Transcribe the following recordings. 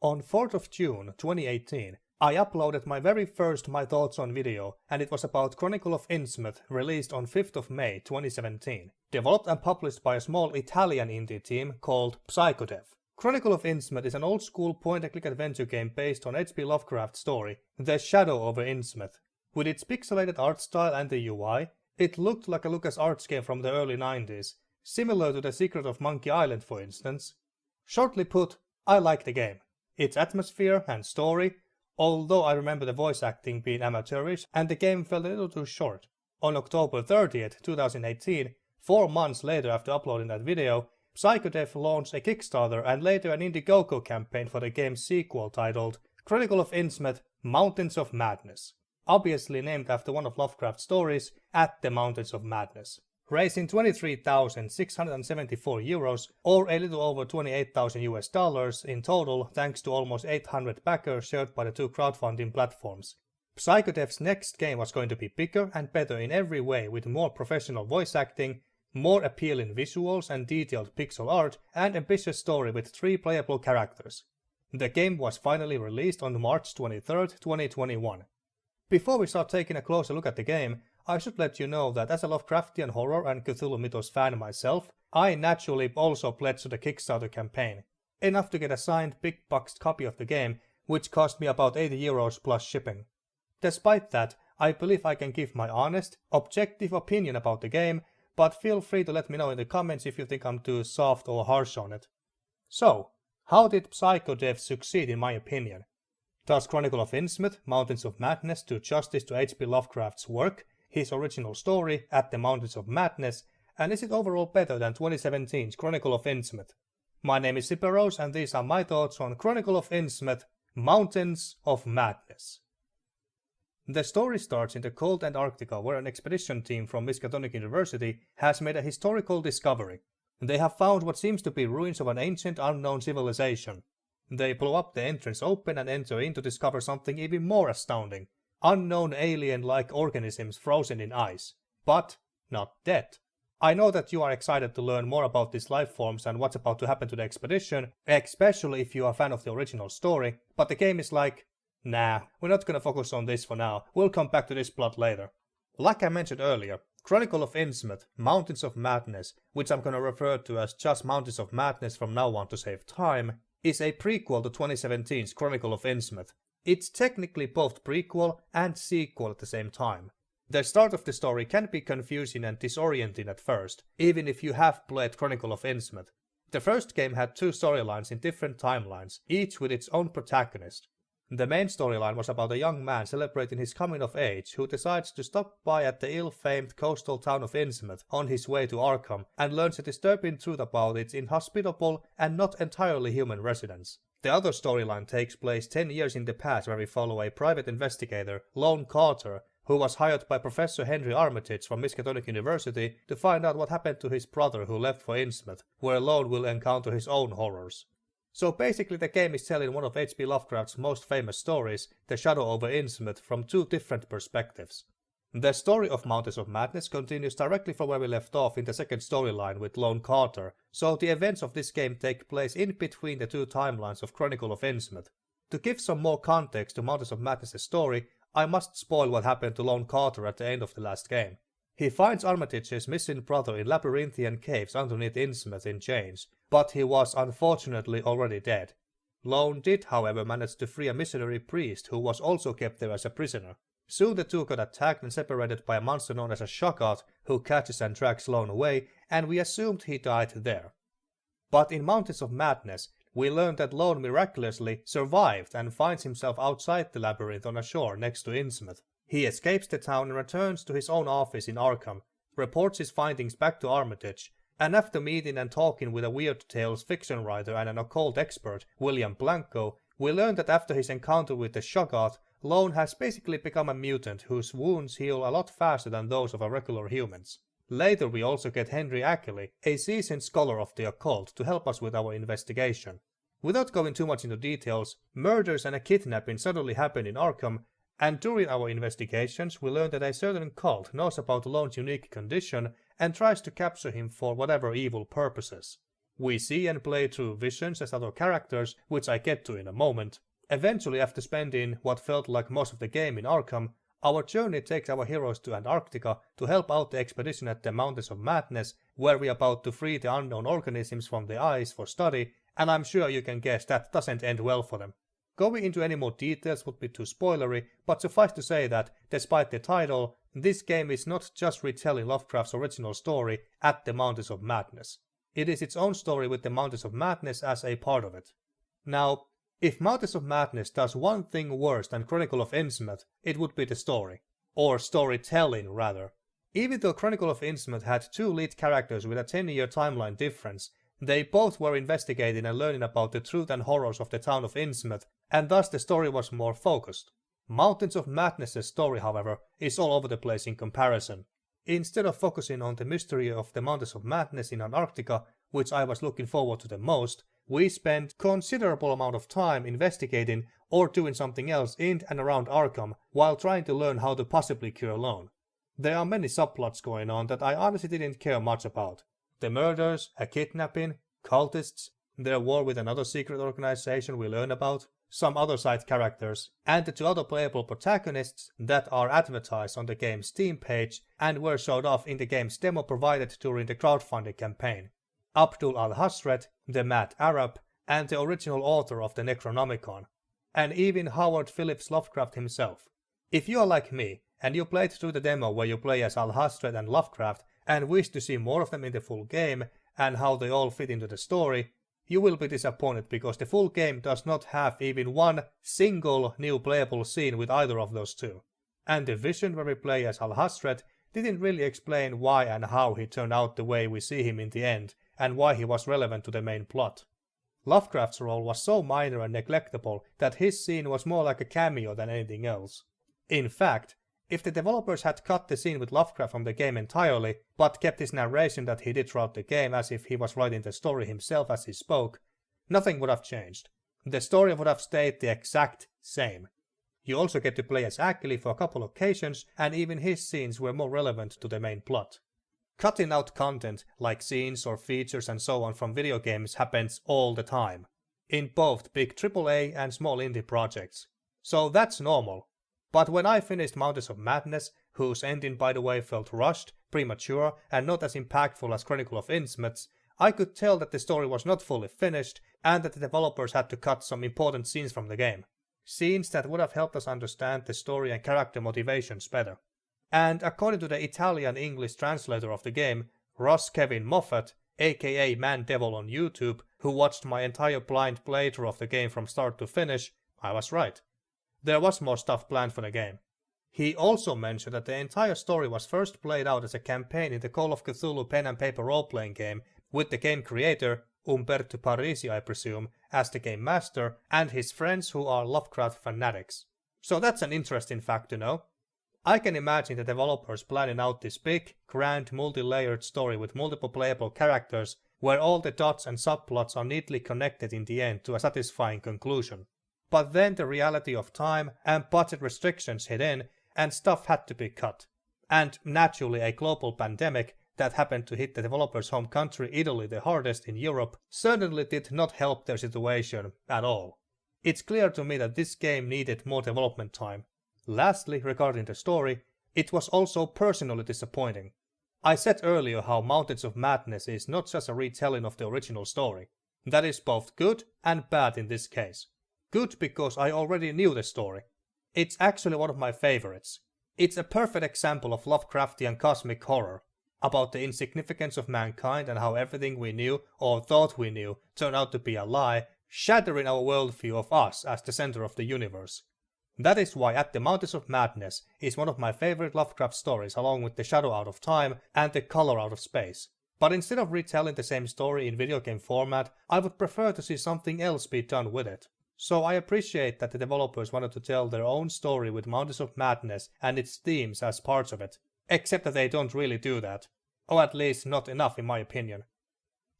On 4th of June 2018, I uploaded my very first My Thoughts on video, and it was about Chronicle of Innsmouth, released on 5th of May 2017, developed and published by a small Italian indie team called PsychoDev. Chronicle of Innsmouth is an old-school point-and-click adventure game based on H.P. Lovecraft's story, The Shadow over Innsmouth. With its pixelated art style and the UI, it looked like a LucasArts game from the early 90s, similar to The Secret of Monkey Island for instance. Shortly put, I like the game. Its atmosphere and story, although I remember the voice acting being amateurish and the game felt a little too short. On October 30th, 2018, 4 months later after uploading that video, PsychoDev launched a Kickstarter and later an IndieGoGo campaign for the game's sequel titled Chronicle of Innsmouth, Mountains of Madness, obviously named after one of Lovecraft's stories, At the Mountains of Madness, raising 23,674 euros or a little over $28,000 in total thanks to almost 800 backers shared by the two crowdfunding platforms. PsychoDev's next game was going to be bigger and better in every way, with more professional voice acting, more appealing visuals and detailed pixel art, and ambitious story with 3 playable characters. The game was finally released on March 23, 2021. Before we start taking a closer look at the game, I should let you know that as a Lovecraftian horror and Cthulhu Mythos fan myself, I naturally also pledged to the Kickstarter campaign, enough to get a signed big boxed copy of the game, which cost me about 80 euros plus shipping. Despite that, I believe I can give my honest, objective opinion about the game, but feel free to let me know in the comments if you think I'm too soft or harsh on it. So, how did PsychoDev succeed in my opinion? Does Chronicle of Innsmouth, Mountains of Madness do justice to H.P. Lovecraft's work, his original story, At the Mountains of Madness, and is it overall better than 2017's Chronicle of Innsmouth? My name is Siperos and these are my thoughts on Chronicle of Innsmouth, Mountains of Madness. The story starts in the cold Antarctica, where an expedition team from Miskatonic University has made a historical discovery. They have found what seems to be ruins of an ancient unknown civilization. They blow up the entrance open and enter in to discover something even more astounding. Unknown alien-like organisms frozen in ice, but not dead. I know that you are excited to learn more about these life forms and what's about to happen to the expedition, especially if you are a fan of the original story, but the game is like, nah, we're not gonna focus on this for now, we'll come back to this plot later. Like I mentioned earlier, Chronicle of Innsmouth, Mountains of Madness, which I'm gonna refer to as just Mountains of Madness from now on to save time, is a prequel to 2017's Chronicle of Innsmouth. It's technically both prequel and sequel at the same time. The start of the story can be confusing and disorienting at first, even if you have played Chronicle of Innsmouth. The first game had 2 storylines in different timelines, each with its own protagonist. The main storyline was about a young man celebrating his coming of age who decides to stop by at the ill-famed coastal town of Innsmouth on his way to Arkham and learns a disturbing truth about its inhospitable and not entirely human residents. The other storyline takes place 10 years in the past, where we follow a private investigator, Lone Carter, who was hired by Professor Henry Armitage from Miskatonic University to find out what happened to his brother who left for Innsmouth, where Lone will encounter his own horrors. So basically the game is telling one of H.P. Lovecraft's most famous stories, The Shadow over Innsmouth, from 2 different perspectives. The story of Mountains of Madness continues directly from where we left off in the second storyline with Lone Carter, so the events of this game take place in between the 2 timelines of Chronicle of Innsmouth. To give some more context to Mountains of Madness' story, I must spoil what happened to Lone Carter at the end of the last game. He finds Armitage's missing brother in labyrinthian caves underneath Innsmouth in chains, but he was unfortunately already dead. Lone did, however, manage to free a missionary priest who was also kept there as a prisoner. Soon the 2 got attacked and separated by a monster known as a Shoggoth, who catches and drags Lone away, and we assumed he died there. But in Mountains of Madness, we learned that Lone miraculously survived and finds himself outside the labyrinth on a shore next to Innsmouth. He escapes the town and returns to his own office in Arkham, reports his findings back to Armitage, and after meeting and talking with a Weird Tales fiction writer and an occult expert, William Blanco, we learn that after his encounter with the Shoggoth, Lone has basically become a mutant whose wounds heal a lot faster than those of a regular humans. Later we also get Henry Ackley, a seasoned scholar of the occult, to help us with our investigation. Without going too much into details, murders and a kidnapping suddenly happen in Arkham, and during our investigations we learn that a certain cult knows about Lone's unique condition and tries to capture him for whatever evil purposes. We see and play through visions as other characters, which I get to in a moment. Eventually, after spending what felt like most of the game in Arkham, our journey takes our heroes to Antarctica to help out the expedition at the Mountains of Madness, where we are about to free the unknown organisms from the ice for study, and I'm sure you can guess that doesn't end well for them. Going into any more details would be too spoilery, but suffice to say that, despite the title, this game is not just retelling Lovecraft's original story at the Mountains of Madness. It is its own story with the Mountains of Madness as a part of it. Now, if Mountains of Madness does one thing worse than Chronicle of Innsmouth, it would be the story. Or storytelling, rather. Even though Chronicle of Innsmouth had two lead characters with a 10-year timeline difference, they both were investigating and learning about the truth and horrors of the town of Innsmouth, and thus the story was more focused. Mountains of Madness' story, however, is all over the place in comparison. Instead of focusing on the mystery of the Mountains of Madness in Antarctica, which I was looking forward to the most, we spent considerable amount of time investigating or doing something else in and around Arkham while trying to learn how to possibly cure Lone. There are many subplots going on that I honestly didn't care much about. The murders, a kidnapping, cultists, their war with another secret organization we learn about, some other side characters, and the two other playable protagonists that are advertised on the game's Steam page and were showed off in the game's demo provided during the crowdfunding campaign. Abdul al-Hasret, the Mad Arab, and the original author of the Necronomicon, and even Howard Phillips Lovecraft himself. If you are like me, and you played through the demo where you play as al-Hasret and Lovecraft, and wish to see more of them in the full game, and how they all fit into the story, you will be disappointed because the full game does not have even one single new playable scene with either of those two. And the vision where we play as al-Hasret didn't really explain why and how he turned out the way we see him in the end, and why he was relevant to the main plot. Lovecraft's role was so minor and neglectable that his scene was more like a cameo than anything else. In fact, if the developers had cut the scene with Lovecraft from the game entirely, but kept his narration that he did throughout the game as if he was writing the story himself as he spoke, nothing would have changed. The story would have stayed the exact same. You also get to play as Ackley for a couple occasions, and even his scenes were more relevant to the main plot. Cutting out content like scenes or features and so on from video games happens all the time, in both big AAA and small indie projects. So that's normal. But when I finished Mountains of Madness, whose ending by the way felt rushed, premature, and not as impactful as Chronicle of Innsmouth, I could tell that the story was not fully finished and that the developers had to cut some important scenes from the game. Scenes that would have helped us understand the story and character motivations better. And according to the Italian-English translator of the game, Ross Kevin Moffat, aka Man Devil on YouTube, who watched my entire blind playthrough of the game from start to finish, I was right. There was more stuff planned for the game. He also mentioned that the entire story was first played out as a campaign in the Call of Cthulhu pen and paper role-playing game, with the game creator, Umberto Parisi I presume, as the game master, and his friends who are Lovecraft fanatics. So that's an interesting fact to know. I can imagine the developers planning out this big, grand, multi-layered story with multiple playable characters, where all the dots and subplots are neatly connected in the end to a satisfying conclusion. But then the reality of time and budget restrictions hit in, and stuff had to be cut. And naturally a global pandemic that happened to hit the developers' home country Italy the hardest in Europe certainly did not help their situation at all. It's clear to me that this game needed more development time. Lastly, regarding the story, it was also personally disappointing. I said earlier how Mountains of Madness is not just a retelling of the original story. That is both good and bad in this case. Good because I already knew the story. It's actually one of my favorites. It's a perfect example of Lovecraftian cosmic horror, about the insignificance of mankind and how everything we knew or thought we knew turned out to be a lie, shattering our worldview of us as the center of the universe. That is why At the Mountains of Madness is one of my favorite Lovecraft stories along with The Shadow Out of Time and The Color Out of Space. But instead of retelling the same story in video game format, I would prefer to see something else be done with it. So I appreciate that the developers wanted to tell their own story with Mountains of Madness and its themes as parts of it, except that they don't really do that. Or at least not enough in my opinion.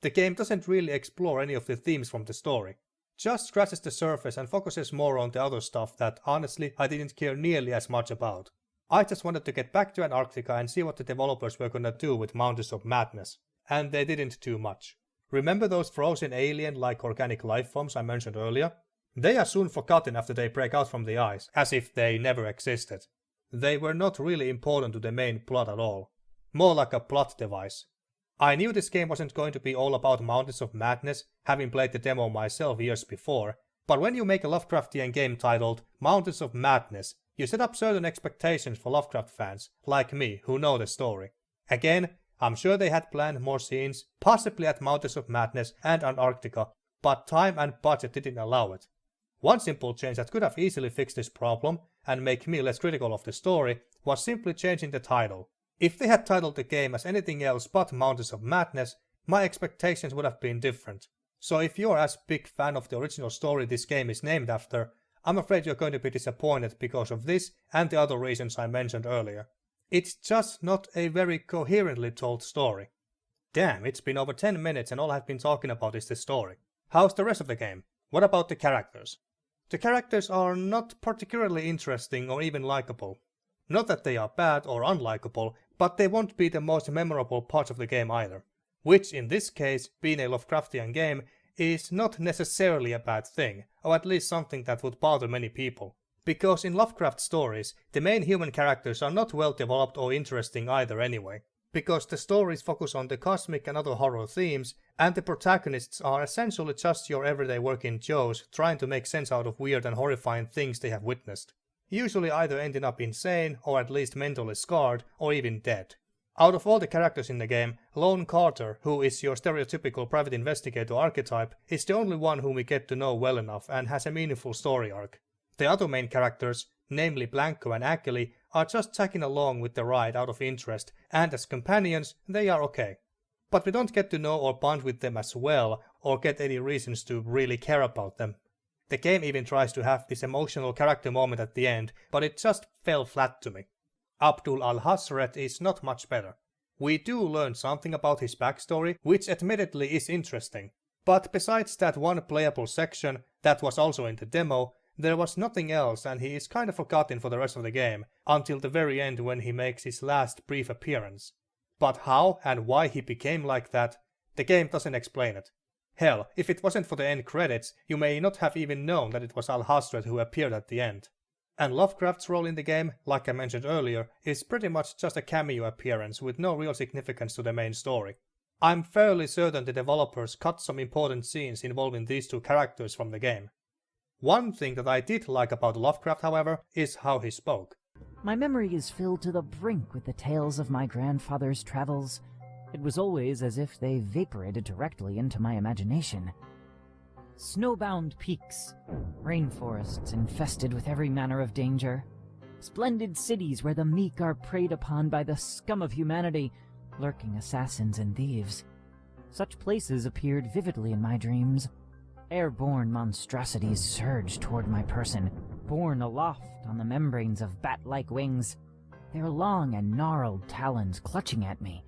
The game doesn't really explore any of the themes from the story, just scratches the surface and focuses more on the other stuff that honestly I didn't care nearly as much about. I just wanted to get back to Antarctica and see what the developers were gonna do with Mountains of Madness, and they didn't do much. Remember those frozen alien-like organic life forms I mentioned earlier? They are soon forgotten after they break out from the ice, as if they never existed. They were not really important to the main plot at all. More like a plot device. I knew this game wasn't going to be all about Mountains of Madness, having played the demo myself years before, but when you make a Lovecraftian game titled Mountains of Madness, you set up certain expectations for Lovecraft fans, like me, who know the story. Again, I'm sure they had planned more scenes, possibly at Mountains of Madness and Antarctica, but time and budget didn't allow it. One simple change that could have easily fixed this problem, and make me less critical of the story, was simply changing the title. If they had titled the game as anything else but Mountains of Madness, my expectations would have been different. So if you're as big fan of the original story this game is named after, I'm afraid you're going to be disappointed because of this and the other reasons I mentioned earlier. It's just not a very coherently told story. Damn, it's been over 10 minutes and all I've been talking about is the story. How's the rest of the game? What about the characters? The characters are not particularly interesting or even likable. Not that they are bad or unlikable, but they won't be the most memorable part of the game either. Which in this case, being a Lovecraftian game, is not necessarily a bad thing, or at least something that would bother many people. Because in Lovecraft stories, the main human characters are not well developed or interesting either anyway. Because the stories focus on the cosmic and other horror themes, and the protagonists are essentially just your everyday working Joes trying to make sense out of weird and horrifying things they have witnessed. Usually either ending up insane, or at least mentally scarred, or even dead. Out of all the characters in the game, Lone Carter, who is your stereotypical private investigator archetype, is the only one whom we get to know well enough and has a meaningful story arc. The other main characters, namely Blanco and Akeli, are just tagging along with the ride out of interest, and as companions, they are okay. But we don't get to know or bond with them as well, or get any reasons to really care about them. The game even tries to have this emotional character moment at the end, but it just fell flat to me. Abdul al-Hasret is not much better. We do learn something about his backstory, which admittedly is interesting. But besides that one playable section, that was also in the demo, there was nothing else and he is kind of forgotten for the rest of the game, until the very end when he makes his last brief appearance. But how and why he became like that, the game doesn't explain it. Hell, if it wasn't for the end credits, you may not have even known that it was Al-Hasret who appeared at the end. And Lovecraft's role in the game, like I mentioned earlier, is pretty much just a cameo appearance with no real significance to the main story. I'm fairly certain the developers cut some important scenes involving these two characters from the game. One thing that I did like about Lovecraft, however, is how he spoke. My memory is filled to the brink with the tales of my grandfather's travels. It was always as if they vaporated directly into my imagination. Snowbound peaks, rainforests infested with every manner of danger, splendid cities where the meek are preyed upon by the scum of humanity, lurking assassins and thieves. Such places appeared vividly in my dreams. Airborne monstrosities surged toward my person, borne aloft on the membranes of bat-like wings, their long and gnarled talons clutching at me.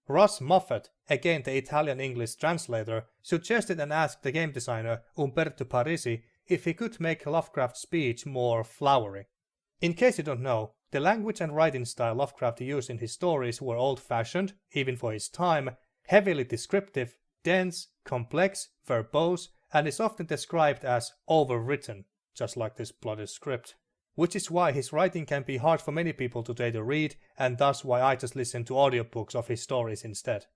Russ Moffat, again the Italian-English translator, suggested and asked the game designer Umberto Parisi if he could make Lovecraft's speech more flowery. In case you don't know, the language and writing style Lovecraft used in his stories were old-fashioned, even for his time, heavily descriptive, dense, complex, verbose, and is often described as overwritten, just like this bloody script. Which is why his writing can be hard for many people today to read, and thus why I just listen to audiobooks of his stories instead.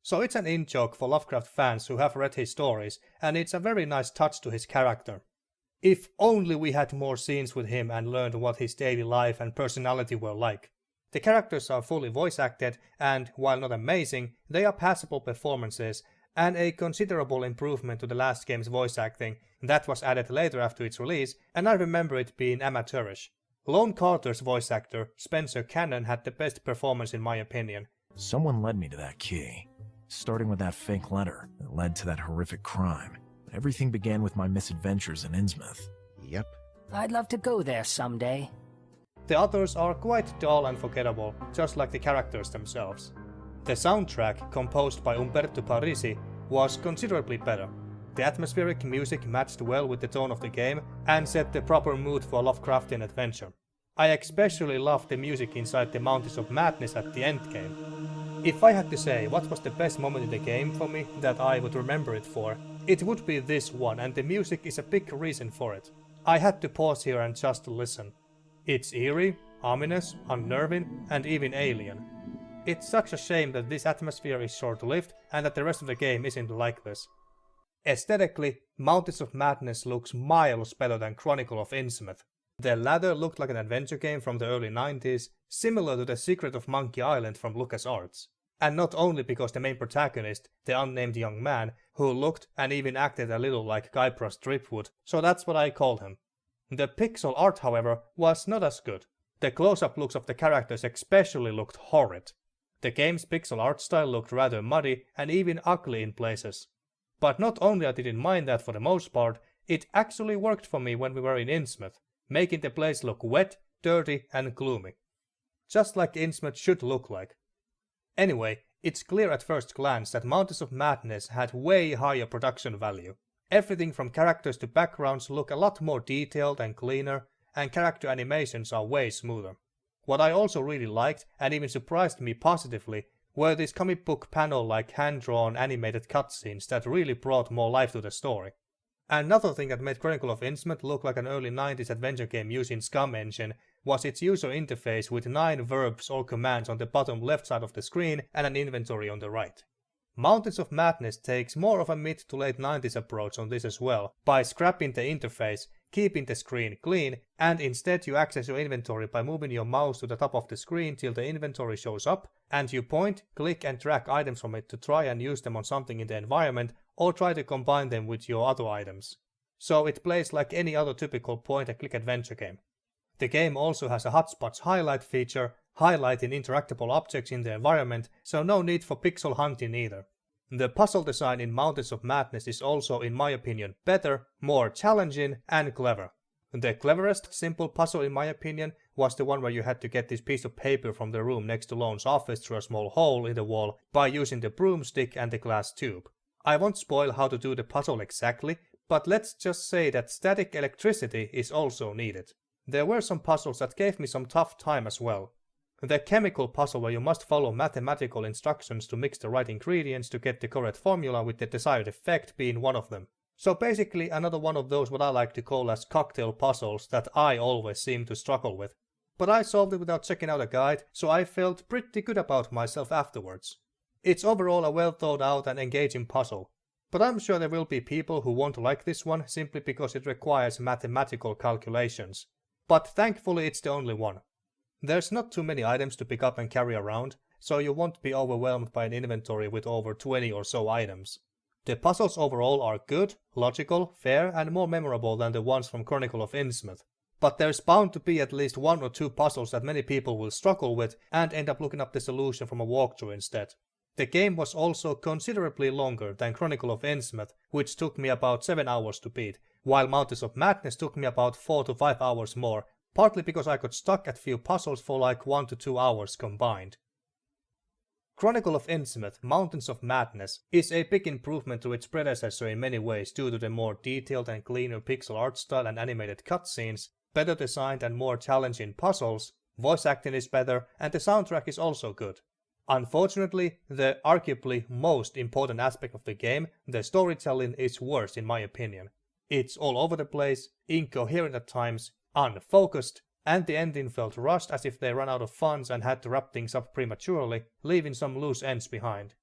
So it's an in-joke for Lovecraft fans who have read his stories, and it's a very nice touch to his character. If only we had more scenes with him and learned what his daily life and personality were like. The characters are fully voice acted, and while not amazing, they are passable performances, and a considerable improvement to the last game's voice acting that was added later after its release, and I remember it being amateurish. Lone Carter's voice actor, Spencer Cannon, had the best performance in my opinion. Someone led me to that key, starting with that fake letter that led to that horrific crime. Everything began with my misadventures in Innsmouth. Yep. I'd love to go there someday. The others are quite dull and forgettable, just like the characters themselves. The soundtrack, composed by Umberto Parisi, was considerably better. The atmospheric music matched well with the tone of the game and set the proper mood for a Lovecraftian adventure. I especially loved the music inside the Mountains of Madness at the endgame. If I had to say what was the best moment in the game for me that I would remember it for, it would be this one, and the music is a big reason for it. I had to pause here and just listen. It's eerie, ominous, unnerving, and even alien. It's such a shame that this atmosphere is short-lived and that the rest of the game isn't like this. Aesthetically, Mountains of Madness looks miles better than Chronicle of Innsmouth. The latter looked like an adventure game from the early 90s, similar to The Secret of Monkey Island from LucasArts. And not only because the main protagonist, the unnamed young man, who looked and even acted a little like Guybrush Threepwood, so that's what I called him. The pixel art, however, was not as good. The close-up looks of the characters especially looked horrid. The game's pixel art style looked rather muddy and even ugly in places. But not only I didn't mind that for the most part, it actually worked for me when we were in Innsmouth, making the place look wet, dirty and gloomy. Just like Innsmouth should look like. Anyway, it's clear at first glance that Mountains of Madness had way higher production value. Everything from characters to backgrounds look a lot more detailed and cleaner, and character animations are way smoother. What I also really liked, and even surprised me positively, were these comic book panel-like hand-drawn animated cutscenes that really brought more life to the story. Another thing that made Chronicle of Innsmouth look like an early 90s adventure game using Scum Engine was its user interface with 9 verbs or commands on the bottom left side of the screen and an inventory on the right. Mountains of Madness takes more of a mid to late 90s approach on this as well, by scrapping the interface, keeping the screen clean, and instead you access your inventory by moving your mouse to the top of the screen till the inventory shows up, and you point, click and drag items from it to try and use them on something in the environment, or try to combine them with your other items. So it plays like any other typical point-and-click adventure game. The game also has a hotspots highlight feature, highlighting interactable objects in the environment, so no need for pixel hunting either. The puzzle design in Mountains of Madness is also, in my opinion, better, more challenging and clever. The cleverest simple puzzle in my opinion was the one where you had to get this piece of paper from the room next to Lone's office through a small hole in the wall by using the broomstick and the glass tube. I won't spoil how to do the puzzle exactly, but let's just say that static electricity is also needed. There were some puzzles that gave me some tough time as well. The chemical puzzle where you must follow mathematical instructions to mix the right ingredients to get the correct formula with the desired effect being one of them. So basically another one of those what I like to call as cocktail puzzles that I always seem to struggle with. But I solved it without checking out a guide, so I felt pretty good about myself afterwards. It's overall a well thought out and engaging puzzle. But I'm sure there will be people who won't like this one simply because it requires mathematical calculations. But thankfully it's the only one. There's not too many items to pick up and carry around, so you won't be overwhelmed by an inventory with over 20 or so items. The puzzles overall are good, logical, fair and more memorable than the ones from Chronicle of Innsmouth. But there's bound to be at least 1 or 2 puzzles that many people will struggle with and end up looking up the solution from a walkthrough instead. The game was also considerably longer than Chronicle of Innsmouth, which took me about 7 hours to beat, while Mountains of Madness took me about 4 to 5 hours more, partly because I got stuck at few puzzles for like 1 to 2 hours combined. Chronicle of Innsmouth, Mountains of Madness is a big improvement to its predecessor in many ways due to the more detailed and cleaner pixel art style and animated cutscenes, better designed and more challenging puzzles, voice acting is better, and the soundtrack is also good. Unfortunately, the arguably most important aspect of the game, the storytelling, is worse in my opinion. It's all over the place, incoherent at times, unfocused, and the ending felt rushed as if they ran out of funds and had to wrap things up prematurely, leaving some loose ends behind.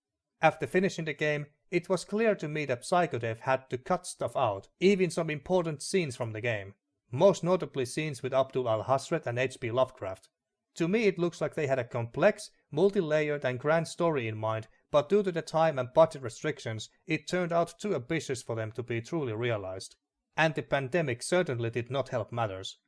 After finishing the game, it was clear to me that PsychoDev had to cut stuff out, even some important scenes from the game. Most notably scenes with Abdul al-Hasret and H.P. Lovecraft. To me it looks like they had a complex, multi-layered and grand story in mind, but due to the time and budget restrictions, it turned out too ambitious for them to be truly realized. And the pandemic certainly did not help matters.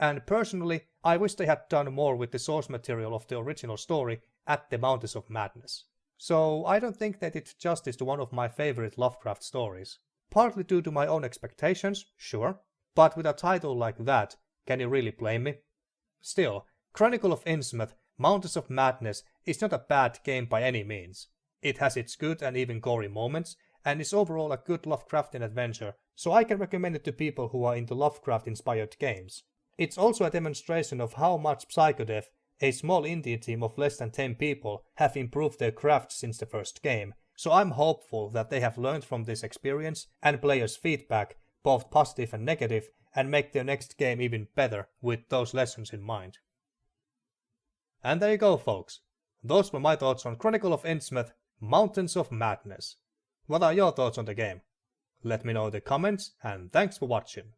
And personally, I wish they had done more with the source material of the original story at the Mountains of Madness. So I don't think they did justice to one of my favorite Lovecraft stories. Partly due to my own expectations, sure, but with a title like that, can you really blame me? Still, Chronicle of Innsmouth, Mountains of Madness is not a bad game by any means. It has its good and even gory moments, and is overall a good Lovecraftian adventure, so I can recommend it to people who are into Lovecraft-inspired games. It's also a demonstration of how much PsychoDev, a small indie team of less than 10 people have improved their craft since the first game, so I'm hopeful that they have learned from this experience and players' feedback, both positive and negative, and make their next game even better with those lessons in mind. And there you go, folks. Those were my thoughts on Chronicle of Innsmouth, Mountains of Madness. What are your thoughts on the game? Let me know in the comments, and thanks for watching.